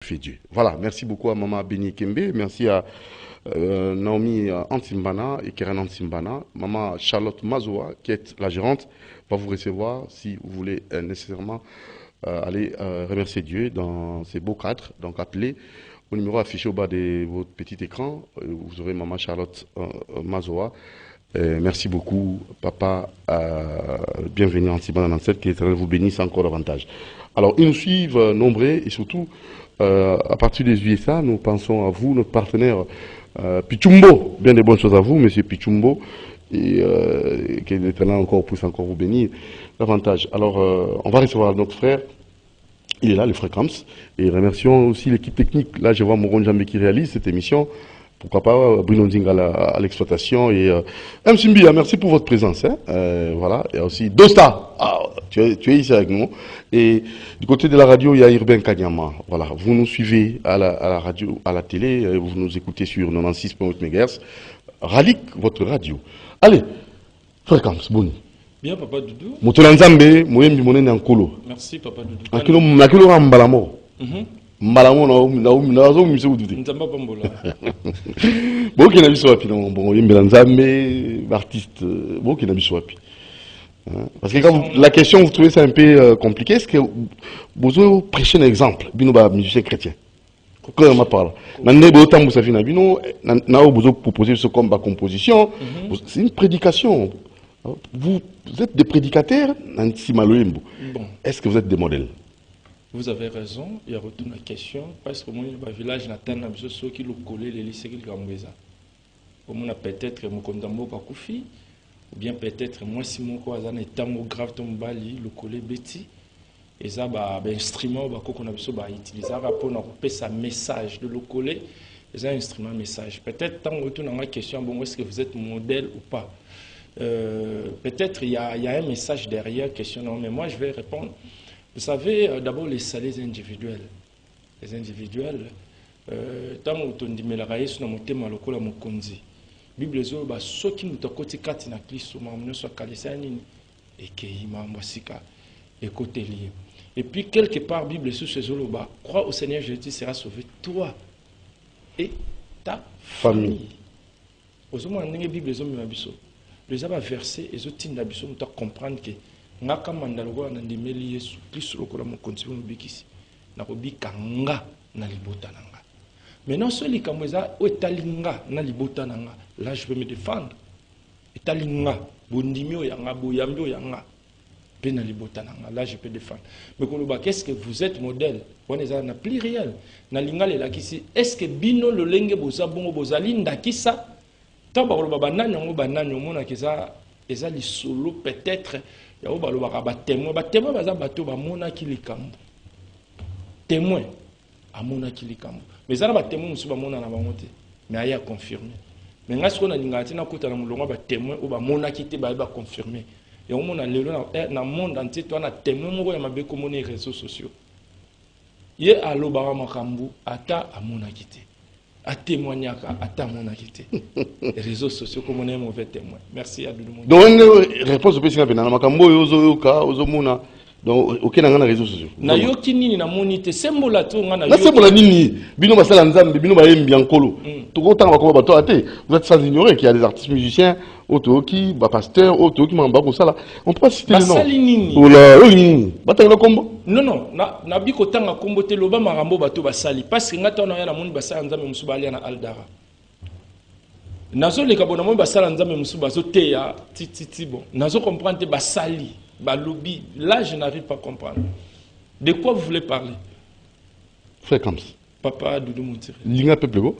glorifier Dieu. Voilà, merci beaucoup à Maman Béni Kembe, merci à Naomi Antimbana et Keren Antimbana. Maman Charlotte Mazoa, qui est la gérante, va vous recevoir si vous voulez nécessairement aller remercier Dieu dans ces beaux cadres. Donc appelez au numéro affiché au bas de votre petit écran. Vous aurez Maman Charlotte Mazoa. Merci beaucoup, papa. Bienvenue en Tibana dans cette qui est vous bénisse encore davantage. Alors, ils nous suivent nombreux et surtout, à partir des USA, nous pensons à vous, notre partenaire Pichumbo. Bien des bonnes choses à vous, monsieur Pichumbo. Et que l'Éternel encore puisse encore vous bénir davantage. Alors, on va recevoir notre frère. Il est là, le frère Kams. Et remercions aussi l'équipe technique. Là, je vois Moron Jambe qui réalise cette émission. Pourquoi pas Bruno Nding à l'exploitation. Et M. Simbia, merci pour votre présence. Hein. Voilà. Et aussi Dosta. Ah, tu es ici avec nous. Et du côté de la radio, il y a Irben Kanyama. Voilà. Vous nous suivez à la radio, à la télé. Vous nous écoutez sur 96.8 MHz. Ralik, votre radio. Allez, frère Kams, bon. Bien, papa Doudou. Motolanzambe, moyembi monene ankolo. Merci, papa Doudou. Akilo rambalamo. Malamo na zo miso Doudou. Nzamba pambola. Bon qui na biso wapi non bon yembi lanzambe artiste bon qui na biso wapi. Parce que quand la question vous trouvez ça un peu compliqué, est-ce que vous prêchez un exemple bino ba musicien chrétien. Quand on parle, nande bo tambu sa fina bino na o bozo proposer ce comme ba composition, c'est une prédication. Vous êtes des prédicateurs, bon. Est-ce que vous êtes des modèles? Vous avez raison, il y a retourné la question, parce que moi, le village n'a ceux qui l'ont collé, les lycées qui l'ont on a peut-être mon condamné Bakoufi, ou bien peut-être moi, si mon cousin est tellement grave, ton bali, le collé Betty, et ça, instrument qu'on a besoin d'utiliser pour nous sa message de le coller, et ça, instrument message. Peut-être, tant retourne dans la question, bon, est-ce que vous êtes modèle ou pas? Peut-être il y a un message derrière, question, non, mais moi je vais répondre. Vous savez, d'abord les salaires individuels. Les individuels, tant que on dit, mais la raïs, on a monté mal au col à mon conzi. Bible, ceux qui nous ont côté quatre na Christ, on a soit calissani et qui m'a mbasika et côté lié. Et puis quelque part, Bible sur ce jour là, crois au Seigneur Jésus sera sauvé toi et ta famille. Aux hommes, on a une Bible, les hommes m'abisso. Les abats versés, les autres n'abissent pas comprendre que ngaka mandalgo na ndimeli Yesu Kristo lokola mo kontibo mbikisi na kobika nga na libota nanga. Maintenant celui comme ça etalinga na libota nanga, là je peux me défendre. Etalinga bondimio yanga boyambio yanga pe na libota nanga, là je peux défendre. Mais koloba qu'est-ce que vous êtes modèle? On est na pluriel. Na lingale la kisi est-ce que bino le lenge boza bongo bozali ndakisa? Tant que banane on banane on a qu'ils li solo peut-être ya o balo ba témoin baza bato ba mona ki likambo témoin a mona ki likambo mais ça ba témoin musu ba mona na bango te mais aya confirmer mais ngasko na lingati na kota na mulonga ba témoin o ba mona ki te ba confirmer et on mona lelo na monde entier toi na témoin moko ya mabe ko mona réseaux sociaux ye alo ba makambu ata amona ki te à témoigner à mon acquitté. Les réseaux sociaux comme on est mauvais témoin. Merci à tout le monde. Donc, réponse au président Benana Makambo, Ozoyoka, Ozomuna. Donc, aucun n'a réseaux sociaux. Na yoki nini na monité, sembola to ngana yoki. Na sembola nini, bino basala nzambe, bino bayem biankolo. Tout autant va comme bato até. Vous êtes sans ignorer qu'il y a des artistes musiciens, autoki, ba pasteur, autoki mamba ko sala. On peut pas citer les noms. Basali nini. Ola, nini. Batanga kombo. Non, na biko tanga kombo te loba marambo bato basali parce que ngata na ya na moni basala nzambe musuba ali na Aldara. Nazo le kabona mo basala nzambe musuba zo te ya titi bon. Nazo comprendre basali. Baloubi, là je n'arrive pas à comprendre. De quoi vous voulez parler? Frère Kams. Papa Doudou Moutiri. Linga peuple go?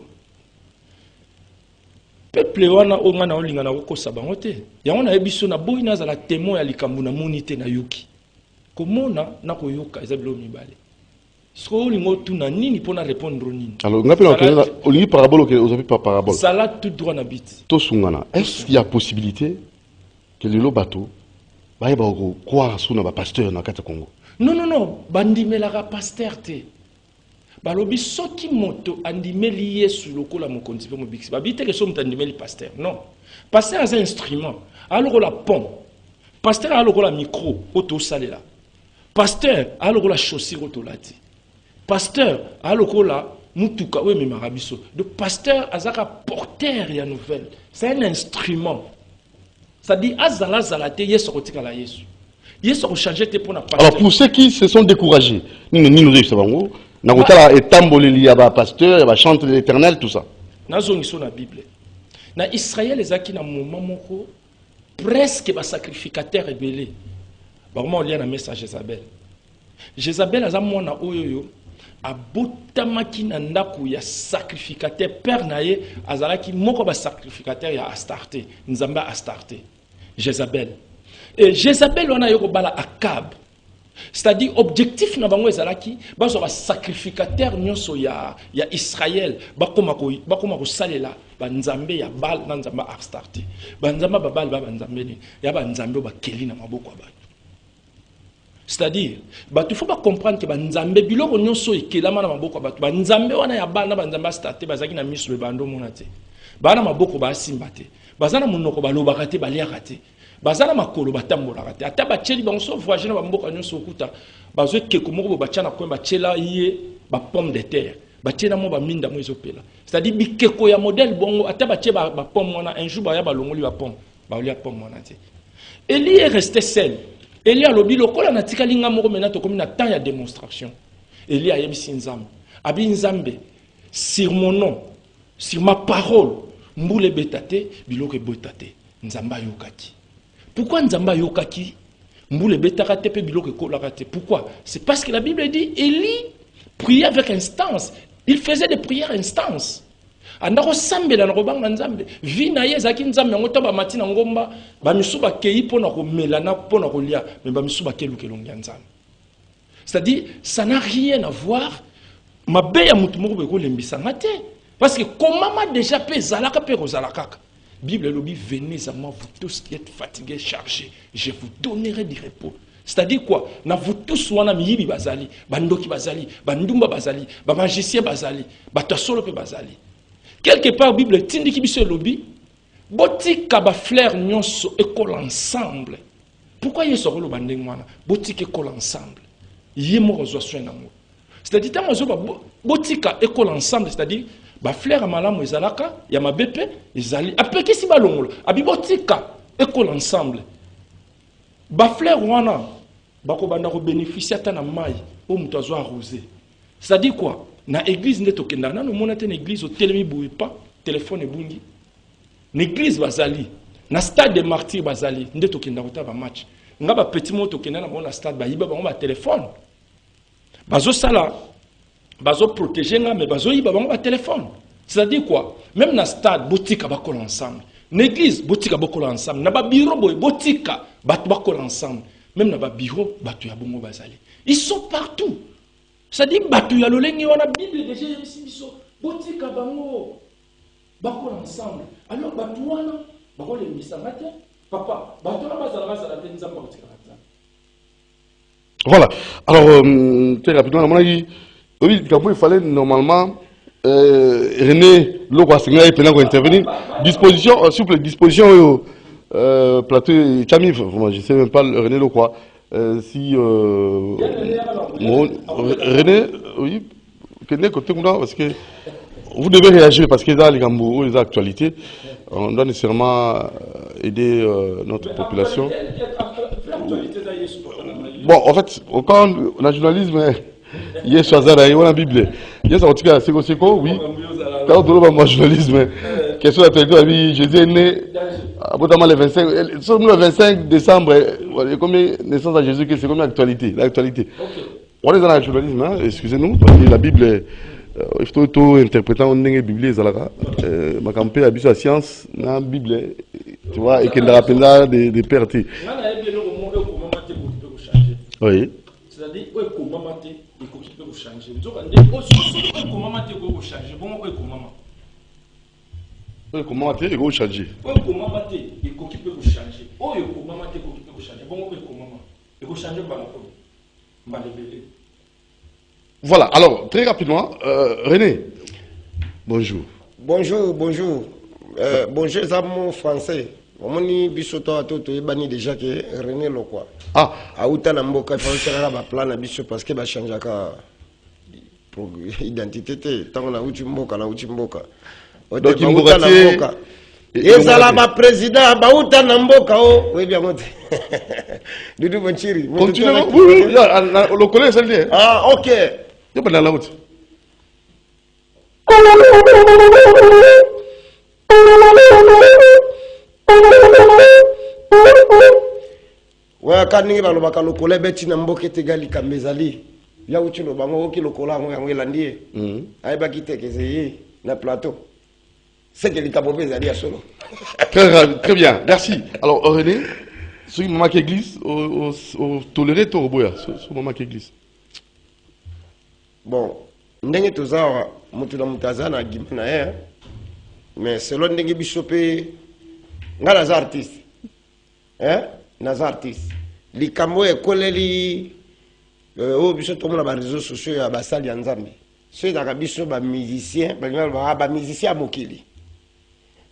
Peuple wana o ngana o linga na ko sabango te. Ya wana ebiso na boyi na za la témoin ya likambu na monité na yoki. Komona na ko yoka ezabilo mibale. Sko lingo tuna nini pona répondre nini? Alors ngapi na o lingi parabole que vous avez pas parabole. Salat tout droit na bit. To sungana. Est-ce qu'il y a possibilité que le bateau ba yeba ko croire sous na pasteur na kata Congo? Non, bandimela pasteur te. Balobi soki moto andimeli Yesu lokola mokonzi pe mobiksi. Babite ke so mtandimeli pasteur. Non. Pasteur a un instrument. Alors la pont. Pasteur a la micro auto salela. Pasteur a la chaussure auto lati. Pasteur, alokola, mutuka, oui, mais marabiso. Le pasteur, azaka porteur ya nouvelle. C'est un instrument. Ça dit, azala zalate, yeso kotikala yesu. Yeso changer te pour na pasteur. Alors pour ceux qui se sont découragés, nous nous savons, nakotala etamboleli ya ba pasteur, ya ba chante l'Éternel, tout ça. Nazongi so na Bible. Na Israël ezaki na moment moko presque ba sacrificateur rebelle. Ba comment on lit na message Jézabel. Jézabel aza mwana oyoyo abotamaki na ndako ya sacrificateur père naye azalaki moko ba sacrificateur ya Astarte, nzamba Astarte. Jézabel. Et Jézabel wana yoko bala Akab. C'est-à-dire objectif na bango ezalaki bazo ba sacrificateur nyonso ya Israël bakoma ko salela ba nzambe ya Baal na nzamba Astarte. Ba nzamba ba Baal ba nzambe ni ya ba nzambe ba keli na maboko ba. C'est-à-dire, il faut comprendre que Nzambe biloko nyonso ekelama na maboko ba Nzambe wana ya bana ba Nzamba Astarte bazaki na miso le bando monate. Bana maboko ba simbate. Bazana munoko ba lobaka te ba liaka te. Bazana makolo batambola te. Ata ba tcheli bango so voyager na ba mboka nyonso okuta. Bazo keko moko ba tchana ko ba tchela yé ba pomme de terre. Ba tchena mo ba minda mo ezopela. C'est-à-dire bikeko ya modèle bongo ata ba tche ba pomme wana un jour ba ya ba longoli ba pomme. Ba lia pomme wana te. Élie est resté seul. Élie a lobi lokola na tikali nga moko mena to komi na temps ya démonstration. Élie a yebisi nzambe. Abi nzambe sur mon nom, sur ma parole, mbule betate, biloko botate. Nzamba yokaki. Pourquoi nzamba yokaki? Mbule betakate pe biloko kolakate. Pourquoi? C'est parce que la Bible dit Élie priait avec instance. Il faisait des prières instance. Andako sambela na kobanga nzambe vina yezaki nzambe ngota ba matina ngomba ba misuba kei pona ko melana pona ko lia mais ba misuba keluke longia nzambe. C'est-à-dire ça n'a rien à voir mabe ya mutu moko be ko lembisa ngate parce que comment ma déjà pe zalaka pe rozalaka. Bible lobi venez à moi vous tous qui êtes fatigués chargés je vous donnerai du repos. C'est-à-dire quoi? Na vous tous wana miyibi bazali bandoki bazali bandumba bazali ba magicien bazali ba tasolo pe bazali. Quelque part, la Bible tindi ki biso lobi, boti kaba fleur nyonso école ensemble. Pourquoi y est ce rôle bandeng wana? Boti école ensemble. Yé mo rezo soin nango. C'est-à-dire tant mozo boti ka école ensemble, c'est-à-dire ba fleur malamu ezalaka, ya mabepe ezali. Après qu'est-ce qui va longolo? Abi boti ka école ensemble. Ba fleur wana bako banda ko bénéficier ta na mai, o muto azo arroser. C'est-à-dire quoi? Na église nde tokenda na no mona te na église au telemi boui pas téléphone ebungi na église bazali na stade de martyrs bazali nde tokenda kota ba match nga ba petit mo tokenda na bona stade ba yiba ba ba téléphone bazo sala bazo protéger nga mais bazo yiba ba ba téléphone. C'est-à-dire quoi? Même na stade botika ba kola ensemble na église botika ba kola ensemble na ba bureau boy botika ba kola ensemble même na ba bureau batu ya bongo bazali ils sont partout. C'est-à-dire batu ya lolengi wana Bible déjà yebisi biso botika bango bako ensemble. Alors batu wana bako le misanga te papa batu na bazala te nzamba botika ta. Voilà. Alors très rapidement oui il fallait normalement René Lokwa Senga et pendant qu'on intervenir disposition souple disposition plateau Chamif je ne sais même pas René Lokwa. Si René, oui, parce que vous devez réagir parce que dans les Gambou, les actualités, on doit nécessairement aider notre population. Bon, en fait, quand le journalisme, il y a la Bible, il y a en tout cas, c'est quoi, oui. Quand on a le journalisme, question d'actualité, Jésus est né. Le 25 décembre, combien de naissance à Jésus, c'est comme l'actualité. On est dans le journalisme, hein, excusez-nous, la Bible, il faut tout interpréter en Bible, ma campagne a la science, la Bible, tu vois, et qu'elle rappelle là des pertes. Oui. C'est-à-dire, comment changer. Comment tu es changer? Voilà, alors très rapidement, René, bonjour. Bonjour. Bonjour, c'est mon français. Omoni bisoto atoto ebani déjà que René Lokwa. Ah, Auta na mboka il faut faire la plan na biso parce que ba changer ka identité tant na uchi mboka na uchi mboka. Donc mboka ezala ba président bauta na mboka o oui bien monte. Dudu Bonchiri. Continue. Oui, le collègue c'est lui. Ah OK. Il pas dans la route. Ouais kaningi balobaka lokole beti na mboka tegali kamezali. Ya uchi lo bango oki lokola ngo yango elandi. Ayeba kitekeze yi na plateau. C'est que les Kabobés allaient à solo. Très bien, merci. Alors, René, ce moment qui glisse, au toléré ton boya, ce moment qui glisse. Bon, ndenge toza mutu na mutaza na gimna mais selon ndenge bishopé ngala za artiste. Naza artiste. Likambo ekoleli o biso to mona ba réseaux sociaux ya basali ya Nzambe. Ceux da biso ba musicien, ba musicien mokili.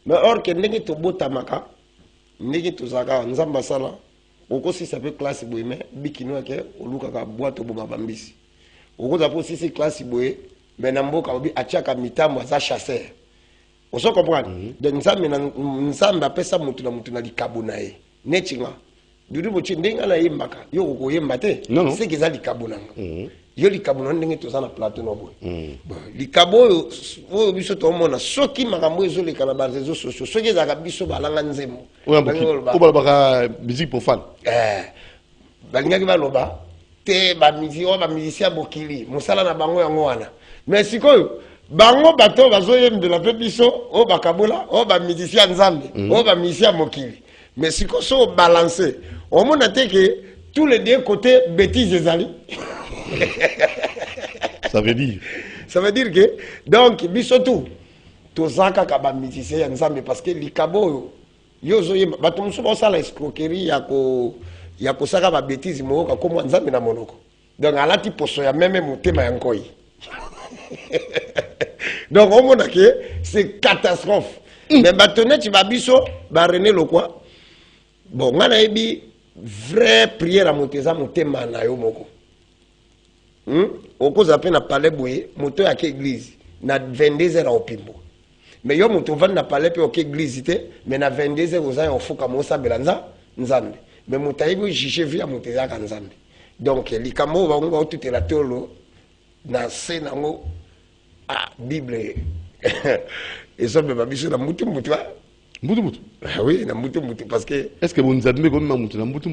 Mais or que ndenge to botamaka ndenge to zaka Nzamba sala oko si ça peut classe boye mais bikino ke oluka ka boîte boba bambisi oko za po si classe boye mais na mboka obi achaka mitambo za chasseur oso comprendre de Nzamba pesa mutu na likabo na ye nechinga dudu bochi ndenga na yembaka yo ko yemba te c'est que za likabo nanga yo likabo na ndenge to za na plateau no boye likabo o biso to mona soki makambo ezoleka na ba réseaux sociaux soki za ka biso balanga nzembo o baka musique profane balingaki baloba te ba musicien bokili musala na bango yango wana mais sikoyo bango bato bazoyembela pe biso o bakabola o ba musicien Nzambe o ba musicien mokili mais sikoyo so balancer on mona te que tous les deux côtés bêtises ezali. Ça veut dire que donc bisotou tozaka ka ba musicien Nzambe parce que likabo yo zoyemba bato muso ba sala escroquerie ya ko saka ba bêtises moka comme Nzambe na monoko donc alati poso ya même motema ya nkoi. Donc on mona que c'est catastrophe. Mais batonnet tu ba biso ba René Lokwa bon ngana ebi vraie prière à moteza motema na yo moko. Oko zape na palais boye moto ya ke église na 22h au pimbo. Mais yo moto va na palais pe ok église te mais na 22h oza en foka mosa belanza Nzambe. Mais moto ayibo jije via moteza ka Nzambe. Donc likamo ba ngo tout la tolo na sena ngo Bible et ça me va biso na mutu mutu. Mutu. Oui, na mutu parce que est-ce que vous Nzambe ko na mutu na mutu?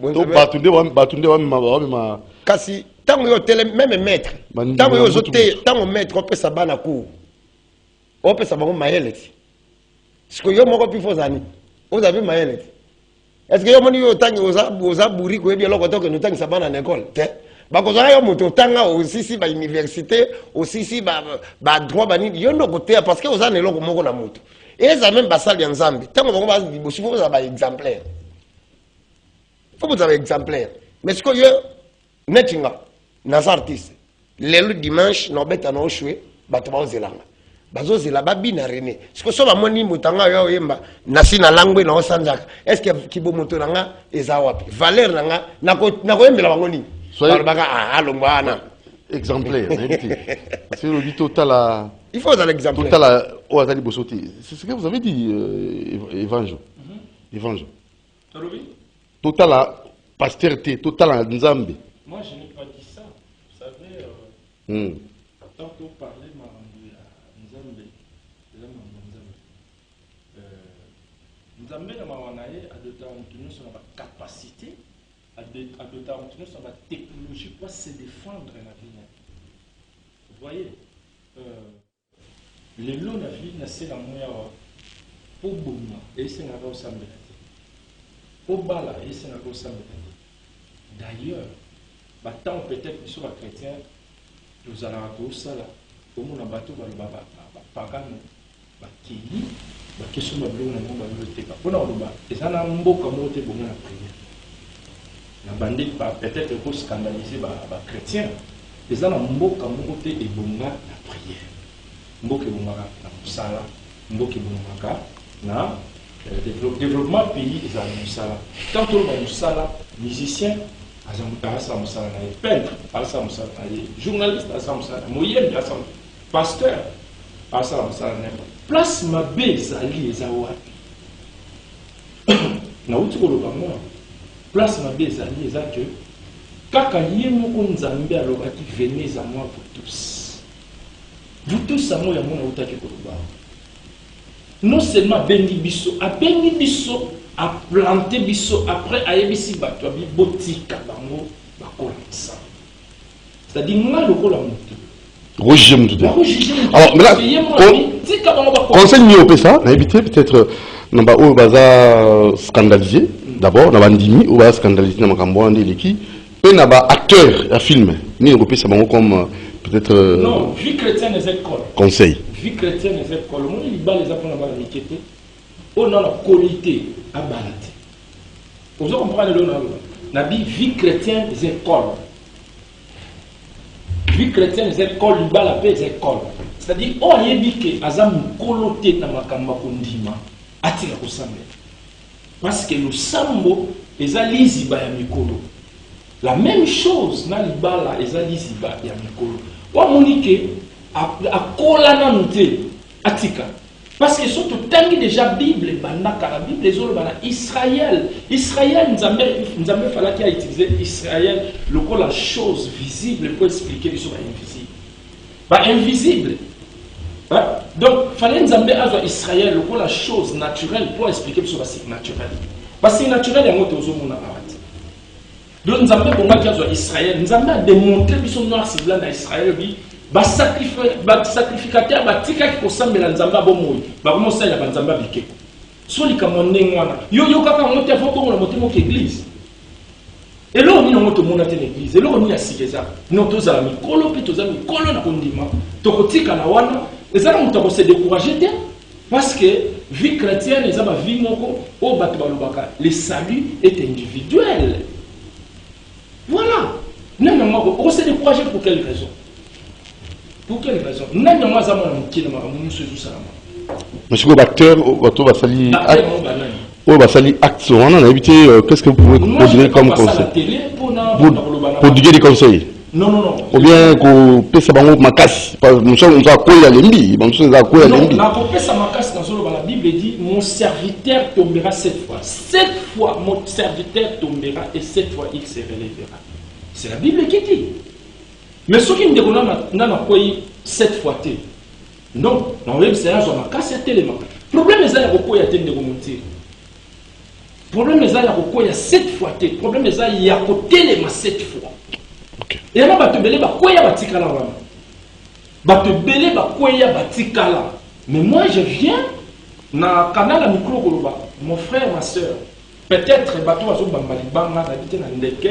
To batunde wa kasi tango yo tele même maître tango yo zote tango maître on peut sa bana cour on peut sa bango mayele ce que yo moko pi fozani vous avez mayele est-ce que yo moni yo tangi oza buri ko bien loko to que nous tangi sa bana na école te ba ko za yo moto tanga aussi si ba université aussi si ba droit bani yo ndoko te parce que oza ne loko moko na moto et ça même basali ya Nzambe tango bango ba di bosi faut ça ba exemplaire faut vous avez exemplaire mais ce que yo netinga nas artiste lelo dimanche no beta no shwe bato ba ozelanga bazo zela babina René ce que so ba moni mutanga yo yemba nasi na langwe na osanjaka est-ce que kibo moto nanga eza wapi valeur nanga nako yembela bango ni baka alongwana exemplaire c'est le total il faut un exemplaire total o azali bosoti c'est ce que vous avez dit évangile total pasteur total Nzambe. Moi, je n'ai pas dit ça. Vous savez, tant qu'on parlait de Nzambe, Nzambe, a de sur la capacité, a de sur la technologie pour se défendre la vie. Vous voyez, les lots de la vie, c'est la moyenne pour Bouma, et c'est la roue Sambe. Pour Bala, et c'est la roue Sambe. D'ailleurs, tant peut-être que sur les chrétiens, nous allons à ça là, au moins un bateau va le pagan, qui question de l'eau, et ça n'a pas beaucoup de bon à prier. La bandit peut-être pour scandaliser les chrétiens, et ça n'a pas beaucoup de bon à prier. Beaucoup de bon à Moussala, beaucoup de bon à développement pays, et ça Moussala. Quand on va Moussala, musicien, peintre, journaliste, pasteur, place ma base ali ezawati. Na uti koloba moi. Place ma base ali ezake kaka yemo ko nzambe alobaki venez à moi pour tous. Vous tous à moi ya mona utaki koloba. Non seulement bengi biso, a bengi biso, a planté biso, après a yebisi bato abi botika bango bakola ça. C'est-à-dire moi le kola mutu. Roger Moutoudé. Alors, mais là, conseil mieux au ça, on a évité peut-être, on va scandaliser, d'abord, on va ndimi, on va scandaliser, on va scandaliser, et on va acteur à film, ni européen, ça va comme peut-être. Non, vie chrétienne des écoles. Conseil. Vie chrétienne des écoles. Le monde, il bat les apprendre à la miquette. On a la qualité à balader. Vous comprenez le nom? La vie chrétienne des écoles. Vie chrétienne des écoles, il bat la paix des écoles. C'est-à-dire, on a dit que Azam coloté dans ma kamba kondima, atira kosambe. Parce que le sambo, les aliziba ya mikolo. La même chose, na libala, les aliziba ya mikolo. Wa monike, a kola na nute, atika. Parce que surtout, tant que déjà Bible, la Bible, les autres, Israël, nous avons fallu qu'il a utilisé Israël, le coup la chose visible pour expliquer les choses invisibles. Invisible. Donc, il fallait nous amener à Israël, le coup la chose naturelle pour expliquer les choses naturelles. Parce que naturel, il y a un autre chose. Donc, nous avons à Israël, nous avons démontré que les choses noires et blancs d'Israël. Sacrificateur batika ki kosambela nzamba bomoyi bakomo sala banzamba bikeko soli kamonde ngwana yo kaka mote foko ngona mote mo église et là on moto mona te l'église et là on ya sikeza non tozala mikolo pe tozala mikolo na kondima tokotika na wana ezala moto ko se décourager te parce que vie chrétienne ezaba vie moko o bato balobaka le salut est individuel. Voilà. Non moi on se décourager pour quelle raison? Pour quelle raison? Monsieur le acteur, va sali acte, on a évité, qu'est-ce que vous pouvez donner comme conseil? Pour donner des conseils. Non. Ou bien qu'on paie sa banque macasse, nous sommes à quoi il y a l'embi, nous sommes à quoi il y a l'embi. La macasse dans la Bible dit mon serviteur tombera 7 fois. 7 fois mon serviteur tombera et 7 fois il se relèvera. C'est la Bible qui dit. Mais ce qui me dit qu'on a quoi 7 fois t. Non, on va essayer de casser tellement. Le problème est qu'il y a de remonter. Le problème est qu'il y a 7 fois t. Le problème est qu'il y a 7 fois. Et là, mais moi je viens dans le canal à micro, mon frère, ma soeur. Peut-être bateau azo bambali banga habité na ndeke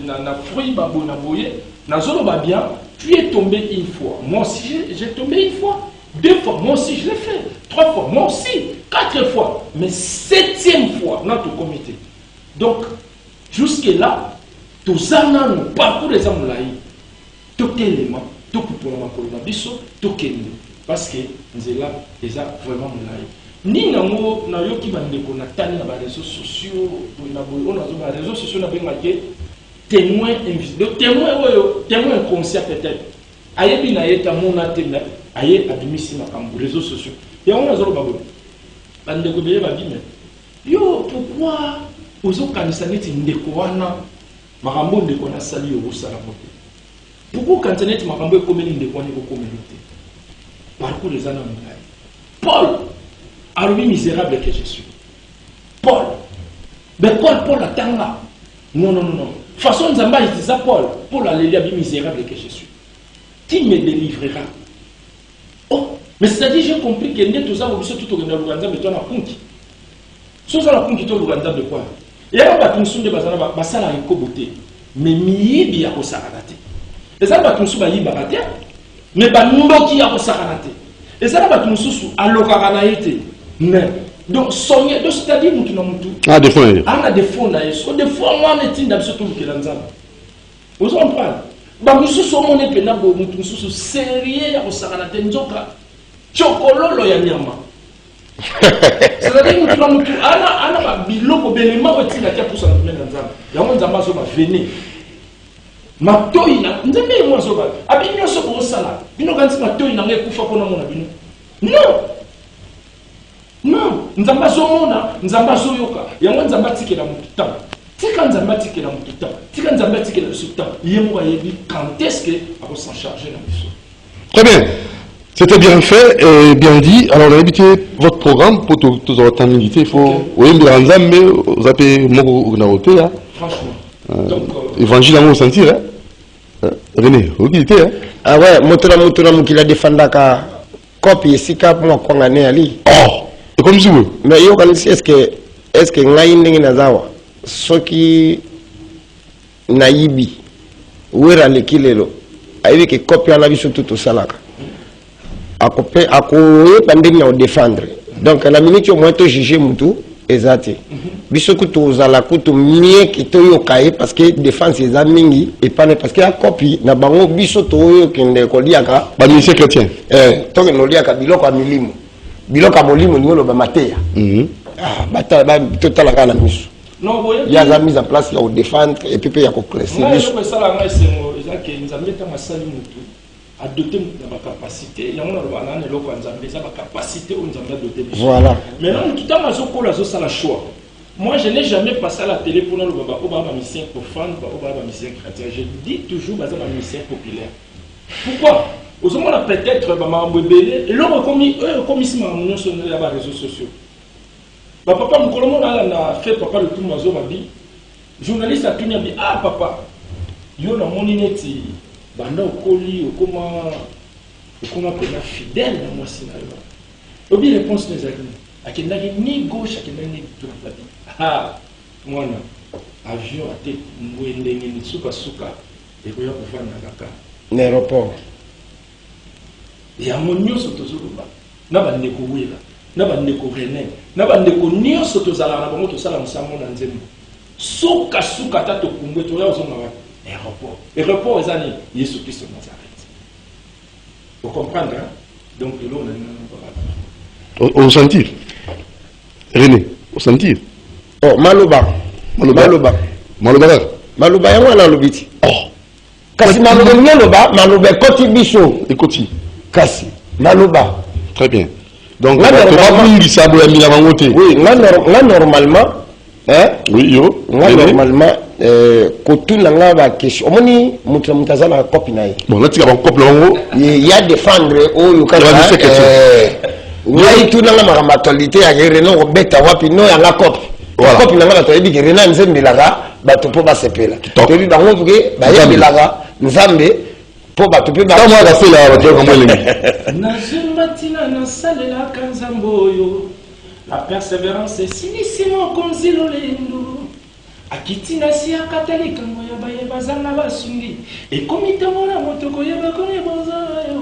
na fruit babo na boye na zolo ba bien tu es tombé une fois moi aussi j'ai tombé une fois 2 fois moi aussi je l'ai fait 3 fois moi aussi 4 fois mais 7e fois notre comité donc jusque là tous ana nous parcours les amulai tout élément tout pour la makolo na biso tout kende parce que nzela eza vraiment mulai. Ni nango na yoki bandeko na tani na réseaux sociaux na boyo na zo réseaux sociaux na benga ke témoin invisible témoin inconscient peut-être ayebi na yeta mona tena aye admisi na kambo réseaux sociaux et on a zo babo bandeko beye ba bime yo pourquoi ozo kanisa neti ndeko wana makambo ndeko na sali yo sala mote pourquoi quand neti makambo e komeli ndeko wana ko communauté parcours les ana monai Paul alors misérable que je suis. Paul. Mais Paul attend là. Non. Façon Zamba il dit ça Paul alléluia misérable que je suis. Qui me délivrera? Oh, mais c'est-à-dire j'ai compris que nous tous avons tout au Rwanda mais toi na punki. So ça la punki to Rwanda de quoi? Et là ba tunsu de bazana ba sala ko beauté. Mais miyibi ya ko sakanate. Et ça ba tunsu ba yiba batia. Mais ba ndoki ya ko sakanate. Et ça ba tunsu alokaka na été. Mais, donc, soigner, c'est-à-dire, nous avons tout. Ah, des fonds. On a des fonds, des fonds, on est d'absolument que l'on a. Vous comprenez? Nous sommes sérieux, au Saranate, Nzoka, Chokololo ya Nyama. C'est-à-dire que nous avons biloko belema otina kia pour ça nous mettre nzamba. Yango nzamba zo ba venir. Matoi na nzambe mo zo ba. Abi nyoso ko sala. Bino kanti matoi na ngekufa kona mona bino. Non. Non, nzamba zo mona, nzamba zo yoka. Yango nzamba tikela mutu temps. Tika nzamba tikela mutu temps. Tika nzamba tikela mutu temps. Yemo ba yebi quand est-ce que va s'en charger na biso. Très bien. C'était bien fait et bien dit. Alors, on a habité votre programme pour tous votre invité. Il faut. Oui, mais vous appelez Mogo Naote. Franchement. Évangile à vous sentir. René, vous qui était. Ah ouais, Moutona qui a défendu la copie et si cap moi qu'on a né ali. Oh, et comme si vous. Mais yo quand est-ce que ngai ndenge nazawa soki naibi wera lekilelo aibi que copie na biso tout salaka. Ako pandemie au défendre. Donc la minute au moins to juger mutu ezati. Biso kutu zala kutu mie kito yo kai parce que défense eza mingi et pas parce que a copie na bango biso to yo kende ko liaka ba ministère chrétien. To ke no liaka biloko a milimo. Biloko a molimo ngolo ba mateya. Ah bata ba totala kana miso. Non boye. Il y a la mise en place au défendre et puis il y a ko classer. Moi je ça la ngai sengo ezaki nzambe ta masali mutu. À doter ma capacité, il y a une capacité où nous avons doté. Voilà. Maintenant, tout à l'heure, la choix. Moi, je n'ai jamais passé à la télé pour nous le mission profane, le mission chrétien. Je dis toujours que c'est mission populaire. Pourquoi? Aux hommes, on a peut-être et l'homme commis sur les réseaux sociaux. Papa, mon a fait papa le tout mazo m'a dit. Journaliste a tenu à dire ah papa, yo na monineti. Banda okoli okoma pena fidèle na moi sinayo. Obi réponse les amis. Akendaki ni gauche akendaki ni droite. Ah mwana avion ate mwendenge ni suka et ko yako fana kaka. L'aéroport. Ya monyoso tozuluba. Na bande ko wela. Na bande ko René. Na bande ko nyoso tozala na bango tosala musango na nzembo. Suka tato kumbwe to ya ozonga wa. Aéroport, les années, Jésus Christ de Nazareth. Vous comprenez, hein? Donc, là, on a au sentir. René, au sentir. Oh, Malouba. Malouba, y'a moi, l'obiti. Oh. Kasi Malouba, Malouba, Koti Bicho. Et Koti. Kasi, Malouba. Très bien. Donc, là, normalement, hein? Oui, yo. Normalement, quand on a la question, on dit que la copie naïe. Bon, là, tu as un couple en haut. Il y a défendre au local. Il y a tout dans la maternité, il y a Renan Robert Wapi, non, il y a la copie. La copie n'a pas été dit que Renan Nzembelaga, bateau pour passer là. Tu dis dans l'autre, il y a Belaga, Nzambe, pour bateau pour passer. Comment on a fait là, tu vois comment il est. Nazumatina na salela kanzamboyo. La persévérance est sinissimo konzilo lendo. Akitina si akatalika moya baye bazana basungi. Et komite mona motoko yeba kone bozayo.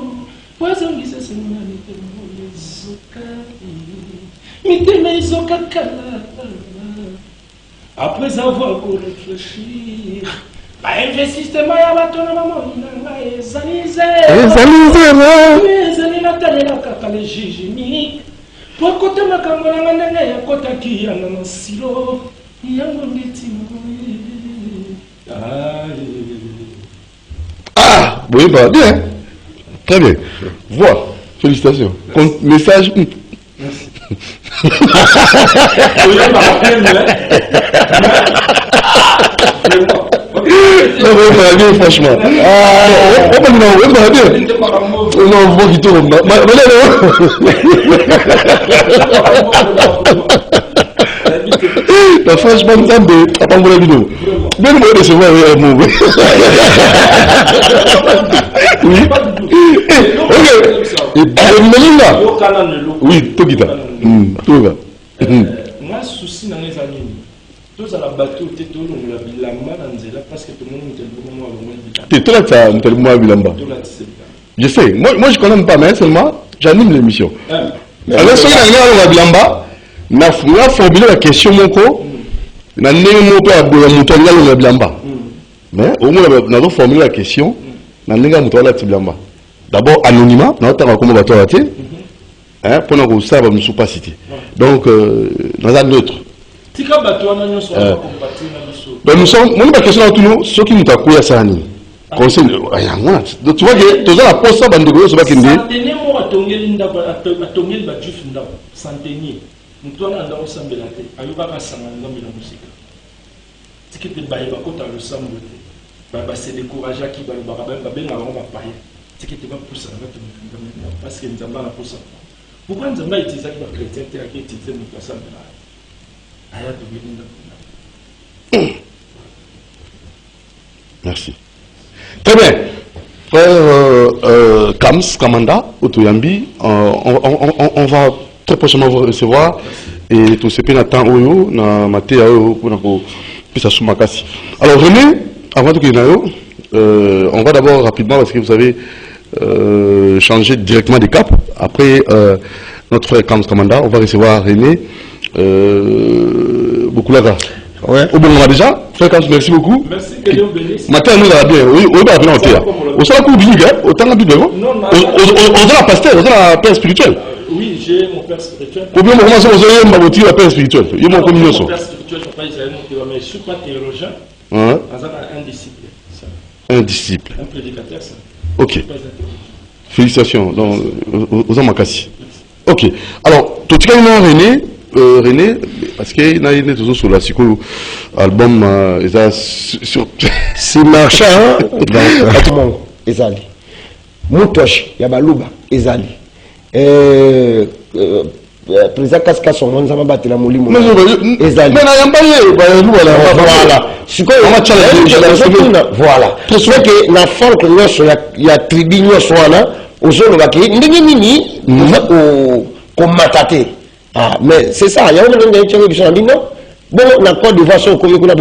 Wazongisa semona mitemo izoka. Mitemo izoka kala. Après avoir réfléchi, bah investissement ya batona maman inanga ezalize. Ezalize natale kaka le jijimi. Pour côté ma caméra nanga ya kota ki ya na silo. Ah, oui, bah, bien. Très bien. Voilà. Félicitations. Message. Merci. Non, bien, franchement. On va bien. Non, vous qui tourne. Franchement, ça pas la vidéo. Bien, vous allez recevoir un mot. Oui. Ok. Et Melinda. Oui, Togita. Toga. Moi, souci dans les années. Tous à la bateau, tu es tout le bilamba dans Zela parce que tout le monde est beaucoup moins loin. Tu es tout là, tu es tellement moins bilamba. Je sais. Moi, je connais pas, mais seulement, j'anime l'émission. Alors, si on a bilamba, on a formulé la question, moko. Na ndenge moko ya boya mutu ngalo na bilamba. Mais au moins on a formulé la question na ndenge mutu la bilamba. D'abord anonymat, na otanga comme bato até. hein, pendant que ça va me pas cité. Donc, dans un neutre. Nous sommes, moi, la question à tous nous, ceux qui nous ont ça, conseil, tu vois que tu as la poste à Bandego, c'est pas qu'il dit. Centenier, nous sommes dans l'ensemble de la tête. Ayuba ka sangana mbila musika. Tikete baïba kota le sambo. Baba se décourager qui ba benga on va payer. Tikete ba poussa na bato parce que nzamba na poussa. Pourquoi nzamba itisa ki ba chrétien te aki itisa mu kasamba na. Aya to bilinda. Merci. Très bien. Frère Kams Kamanda Otoyambi, on va très prochainement vous recevoir et tout ce qui est Oyo na Matéa Oyo pour ça Soumakasi. Alors René, avant de on va d'abord rapidement parce que vous avez changé directement de cap. Après notre frère Kams Kamanda, on va recevoir René beaucoup là. Ouais. Au bon moment déjà, frère Kams, merci beaucoup. Merci que Dieu bénisse. Matin nous va bien. Oui, on va bien en terre. Au sein de la autant de la Bible, on a la pasteur, on a la père spirituel. Oui, j'ai mon père spirituel. Au bien moment, on a la père spirituel. Il y a mon communion. Mon père spirituel, papa Israël, mais je ne suis pas théologien. Un disciple. Un disciple. Un prédicateur, ça. Ok. Félicitations. Aux Amakassi. Ok. Alors, tout ce qu'il y a René. René, parce qu'il y a toujours sur la psycho album, si marchand, donc, Ezali. Moutoche, Yabalouba, Ezali. Président Kaska, son nom, ça va battre la mouli. Ezali. Mais voilà. Voilà. Tout ce que la folk, il y a tribu, aux zones qui comme mataté. Ah, mais c'est ça, il y a un moment où il y a un bon, on a Côte d'Ivoire, on a